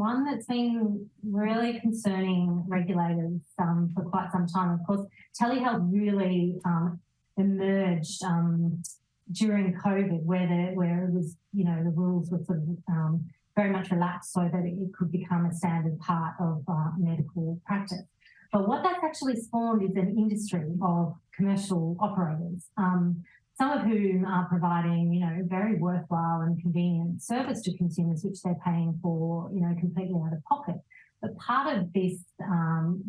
one that's been really concerning regulators for quite some time. Of course, telehealth really emerged during COVID, where it was, you know, the rules were sort of very much relaxed so that it could become a standard part of medical practice. But what that's actually spawned is an industry of commercial operators, some of whom are providing, you know, very worthwhile and convenient service to consumers, which they're paying for, you know, completely out of pocket. But part of this,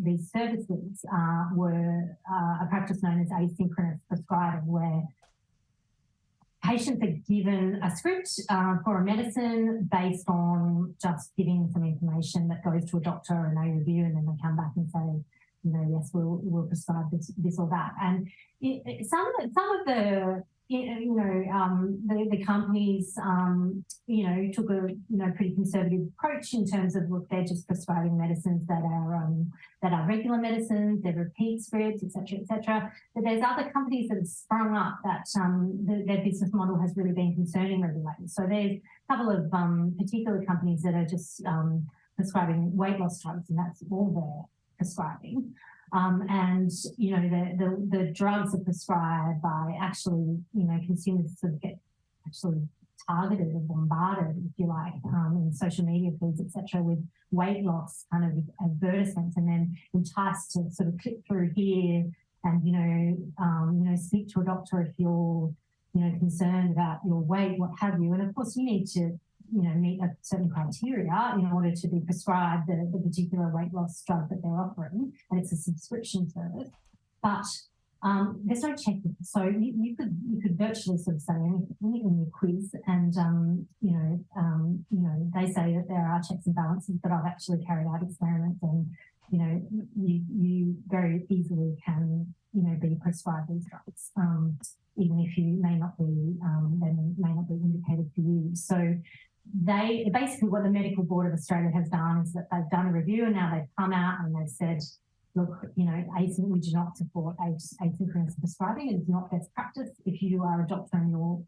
these services were a practice known as asynchronous prescribing, where patients are given a script for a medicine based on just giving some information that goes to a doctor and they review, and then they come back and say, you know, yes, we'll prescribe this or that. And some of the the companies, you know, took a pretty conservative approach in terms of, look, they're just prescribing medicines that are regular medicines, they're repeat scripts, et cetera. But there's other companies that have sprung up that their business model has really been concerning regulators. So there's a couple of particular companies that are just prescribing weight loss drugs, and that's all they're prescribing. And, you know, the drugs are prescribed by actually, you know, consumers sort of get actually targeted or bombarded, if you like, in social media feeds, et cetera, with weight loss kind of advertisements, and then enticed to sort of click through here and, you know, speak to a doctor if you're, you know, concerned about your weight, what have you. And of course, you need to, you know, meet a certain criteria in order to be prescribed the particular weight loss drug that they're offering, and it's a subscription service. But there's no checking, so you could virtually sort of say anything in your quiz, and you know, they say that there are checks and balances, but I've actually carried out experiments, and you know, you very easily can, you know, be prescribed these drugs, even if you may not be indicated for you. So they basically, what the Medical Board of Australia has done is that they've done a review, and now they've come out and they've said, look, you know, we do not support asynchronous prescribing. It is not best practice. If you are a doctor and you're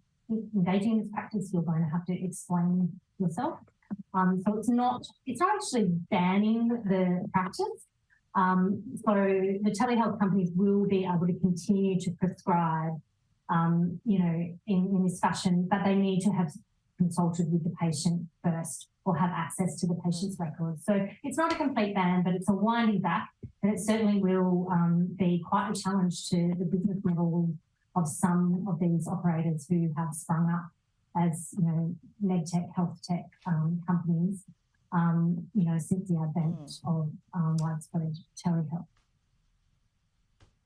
engaging in this practice, you're going to have to explain yourself. So it's not actually banning the practice. So the telehealth companies will be able to continue to prescribe, you know, in this fashion, but they need to have consulted with the patient first or have access to the patient's records. So it's not a complete ban, but it's a winding back, and it certainly will be quite a challenge to the business model of some of these operators who have sprung up as, you know, medtech, health tech companies, you know, since the advent of widespread telehealth.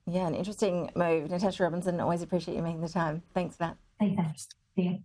Yeah, an interesting move. Natasha Robinson, always appreciate you making the time. Thanks for that. Thanks. See you.